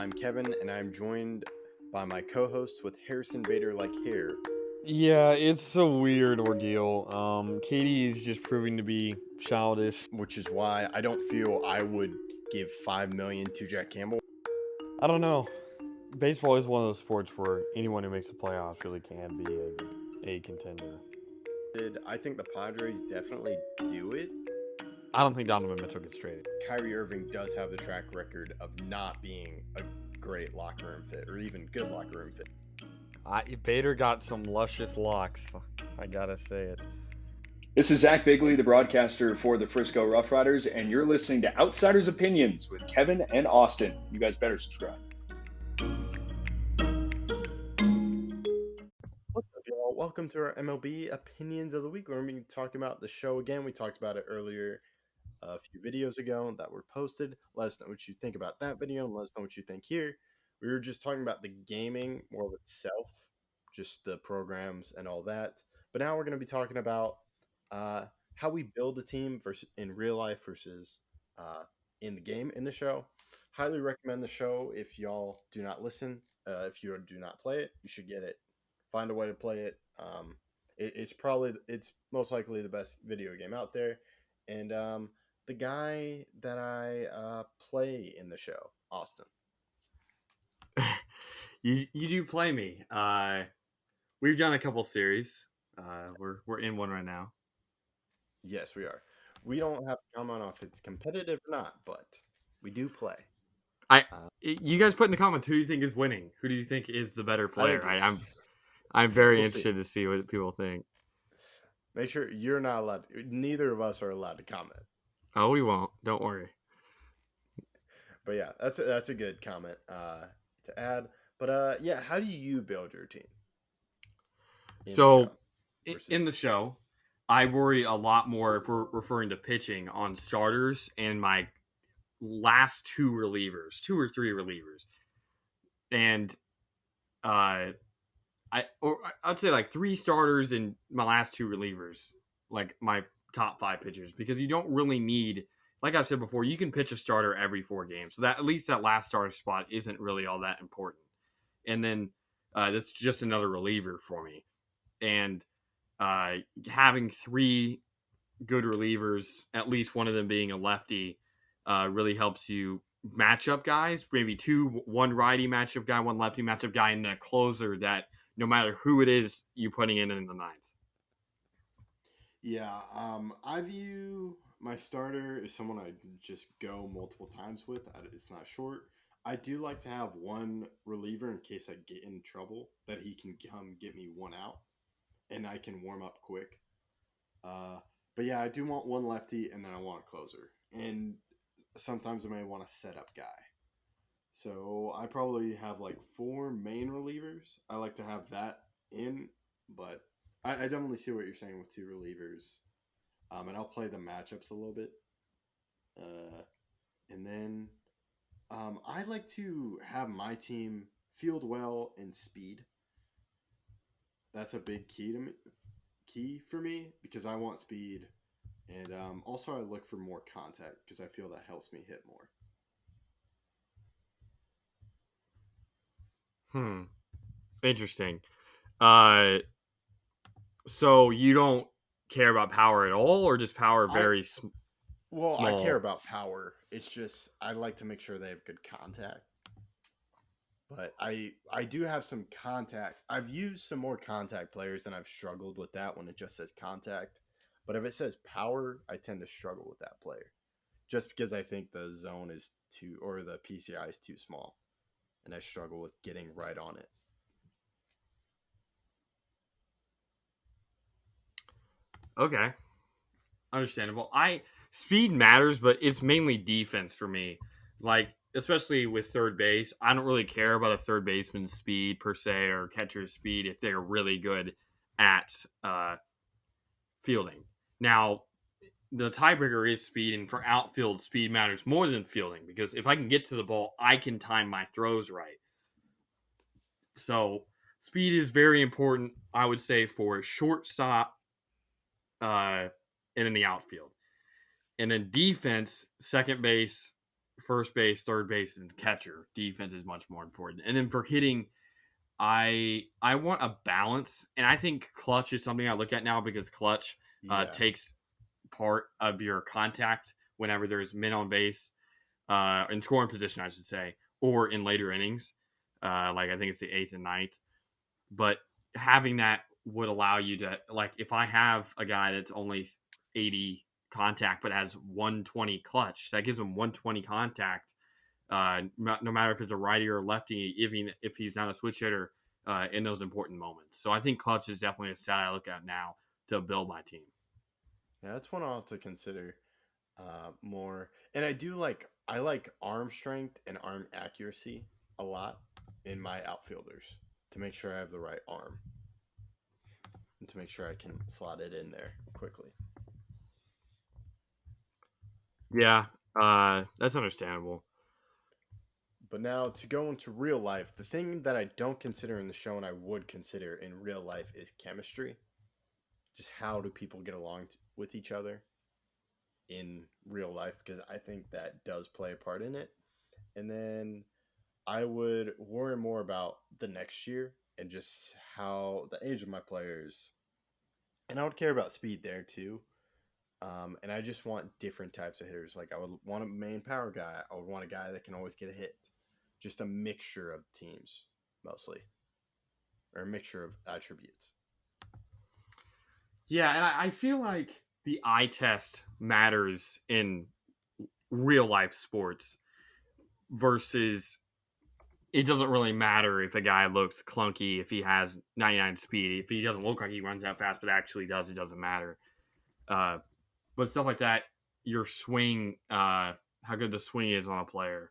I'm Kevin, and I'm joined by my co-host with Harrison Bader like hair, Yeah, it's a weird ordeal. Katie is just proving to be childish. which is why I don't feel I would give $5 million to Jack Campbell. I don't know. Baseball is one of those sports where anyone who makes the playoffs really can be a contender. I think the Padres definitely do it. I don't think Donovan Mitchell gets traded. Kyrie Irving does have the track record of not being a great locker room fit, or even good locker room fit. Bader got some luscious locks. I gotta say it. This is Zach Bigley, the broadcaster for the Frisco Rough Riders, and you're listening to Outsiders Opinions with Kevin and Austin. You guys better subscribe. What's up, y'all? Welcome to our MLB Opinions of the Week. We're going to be talking about the show again. We talked about it earlier a few videos ago that were posted. Let us know what you think about that video, and let us know what you think here. We were just talking about the gaming more of itself, just the programs and all that. But now we're going to be talking about how we build a team versus in real life versus in the game in the show. Highly recommend the show if y'all do not listen. If you do not play it, you should get it. Find a way to play it. It's most likely the best video game out there. And the guy that I play in the show, Austin. You do play me. We've done a couple series. We're in one right now. Yes, we are. We don't have to comment on if it's competitive or not, but we do play. You guys put in the comments who do you think is winning? Who do you think is the better player? I'm very We'll interested to see what people think. Make sure you're not allowed. Neither of us are allowed to comment. Oh, we won't. Don't worry. But yeah, that's a good comment to add. But yeah, how do you build your team? In the show, I worry a lot more if we're referring to pitching on starters and my last two or three relievers, and I'd say like three starters and my last two relievers, like my top five pitchers, because you don't really need, like I said before, you can pitch a starter every 4 games, so that at least that last starter spot isn't really all that important. And then that's just another reliever for me, and having 3 good relievers, at least one of them being a lefty, really helps you match up guys. Maybe one righty matchup guy, one lefty matchup guy, and then a closer that no matter who it is, you putting in the 9th. Yeah, I view my starter as someone I just go multiple times with. It's not short. I do like to have one reliever in case I get in trouble that he can come get me one out, and I can warm up quick. But yeah, I do want one lefty, and then I want a closer, and sometimes I may want a setup guy. So I probably have like 4 main relievers. I like to have that in, but I definitely see what you're saying with 2 relievers. And I'll play the matchups a little bit. And then I like to have my team field well and speed. That's a big key for me because I want speed. And also I look for more contact because I feel that helps me hit more. Interesting. So you don't care about power at all, or just power small? I care about power. It's just I like to make sure they have good contact. But I do have some contact. I've used some more contact players, and I've struggled with that when it just says contact. But if it says power, I tend to struggle with that player, just because I think the zone is or the PCI is too small, and I struggle with getting right on it. Okay, understandable. Speed matters, but it's mainly defense for me. Like, especially with third base, I don't really care about a third baseman's speed per se or catcher's speed if they're really good at fielding. Now, the tiebreaker is speed, and for outfield, speed matters more than fielding because if I can get to the ball, I can time my throws right. So, speed is very important, I would say, for shortstop and in the outfield. And then defense, second base, first base, third base, and catcher. Defense is much more important. And then for hitting, I want a balance, and I think clutch is something I look at now because clutch Yeah. takes part of your contact whenever there's men on base, in scoring position, I should say, or in later innings. Like I think it's the 8th and 9th. But having that would allow you to, like, if I have a guy that's only 80 contact but has 120 clutch, that gives him 120 contact. No matter if it's a righty or a lefty, even if he's not a switch hitter, in those important moments. So I think clutch is definitely a stat I look at now to build my team. Yeah, that's one I'll have to consider more. And I like arm strength and arm accuracy a lot in my outfielders to make sure I have the right arm and to make sure I can slot it in there quickly. Yeah, that's understandable. But now to go into real life, the thing that I don't consider in the show and I would consider in real life is chemistry. Just how do people get along with each other in real life? Because I think that does play a part in it. And then I would worry more about the next year and just how the age of my players. And I would care about speed there too. And I just want different types of hitters. Like I would want a main power guy. I would want a guy that can always get a hit. Just a mixture of teams, mostly, or a mixture of attributes. Yeah, and I feel like the eye test matters in real life sports versus it doesn't really matter if a guy looks clunky, if he has 99 speed, if he doesn't look like he runs that fast, but actually does, it doesn't matter. But stuff like that, your swing, how good the swing is on a player,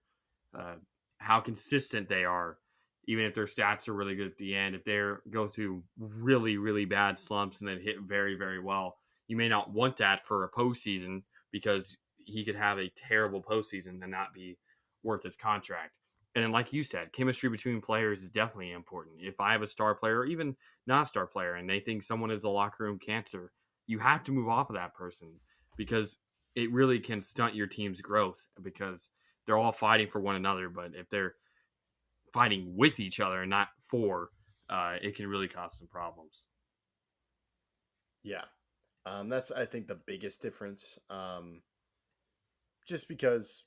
how consistent they are, even if their stats are really good at the end. If they go through really, really bad slumps and then hit very, very well, you may not want that for a postseason because he could have a terrible postseason and not be worth his contract. And then, like you said, chemistry between players is definitely important. If I have a star player or even not a star player and they think someone is a locker room cancer, you have to move off of that person because it really can stunt your team's growth because they're all fighting for one another. But if they're fighting with each other and not for, it can really cause some problems. Yeah. That's, I think, the biggest difference. Just because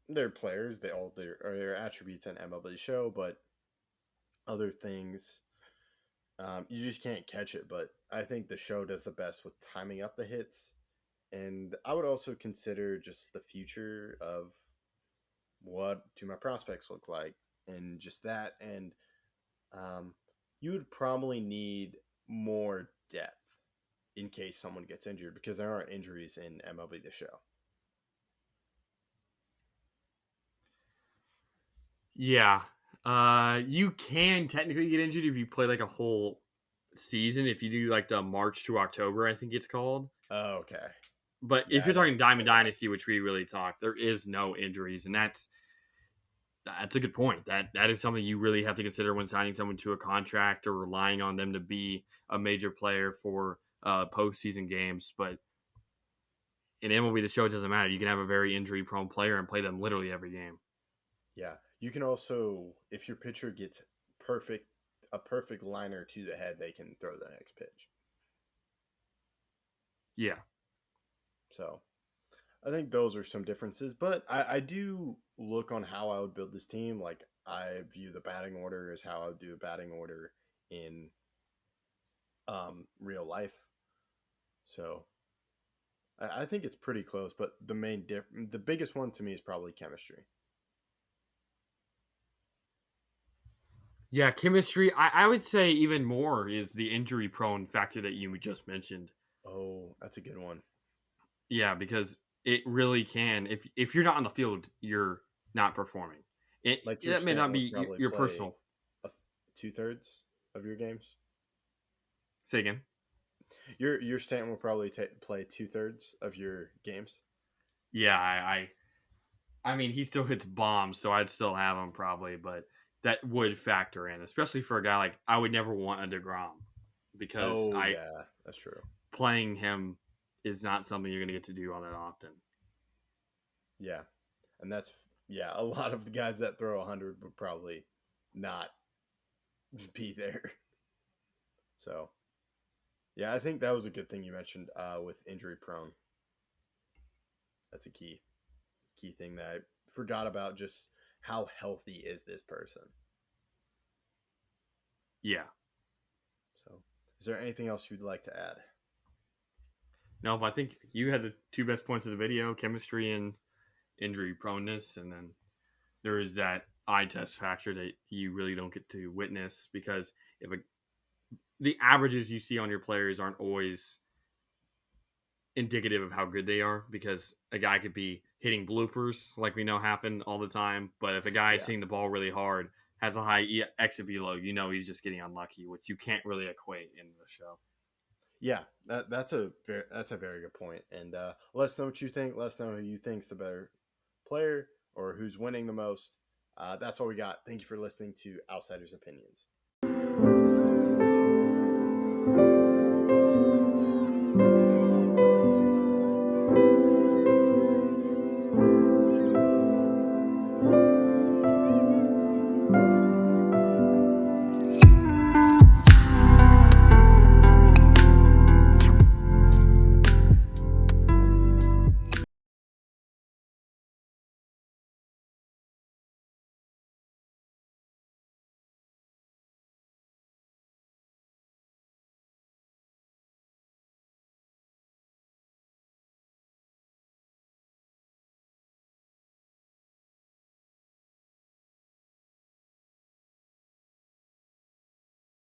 they're players, they all their attributes on MLB the Show, but other things, you just can't catch it. But I think the show does the best with timing up the hits. And I would also consider just the future of what do my prospects look like and just that. And you would probably need more depth in case someone gets injured because there aren't injuries in MLB the Show. Yeah. You can technically get injured if you play like a whole season. If you do like the March to October, I think it's called. Oh, okay. But Yeah, if you're talking Diamond Dynasty, which we really talk, there is no injuries, and that's a good point. That is something you really have to consider when signing someone to a contract or relying on them to be a major player for postseason games. But in MLB the Show, it doesn't matter. You can have a very injury-prone player and play them literally every game. Yeah. You can also, if your pitcher gets a perfect liner to the head, they can throw the next pitch. Yeah. So I think those are some differences, but I do look on how I would build this team. Like I view the batting order as how I would do a batting order in real life. So I think it's pretty close, but the biggest one to me is probably chemistry. Yeah, chemistry. I would say even more is the injury-prone factor that you just mentioned. Oh, that's a good one. Yeah, because it really can. If you're not on the field, you're not performing. That may not be your personal. 2/3 of your games. Say again. Your Stanton will probably play 2/3 of your games. Yeah, I mean, he still hits bombs, so I'd still have him probably, but that would factor in, especially for a guy like I would never want a DeGrom because yeah, that's true. Playing him is not something you're going to get to do all that often. Yeah, and that's Yeah, a lot of the guys that throw 100 would probably not be there. So, yeah, I think that was a good thing you mentioned with injury prone. That's a key thing that I forgot about. Just how healthy is this person? Yeah. So, is there anything else you'd like to add? No, but I think you had the two best points of the video: chemistry and injury proneness, and then there is that eye test factor that you really don't get to witness because if the averages you see on your players aren't always indicative of how good they are, because a guy could be hitting bloopers like we know happen all the time, but if a guy is hitting the ball really hard, has a high exit velo, he's just getting unlucky, which you can't really equate in the show. Yeah, that's a very good point. And let us know what you think. Let us know who you think's the better player or who's winning the most. That's all we got. Thank you for listening to Outsiders Opinions.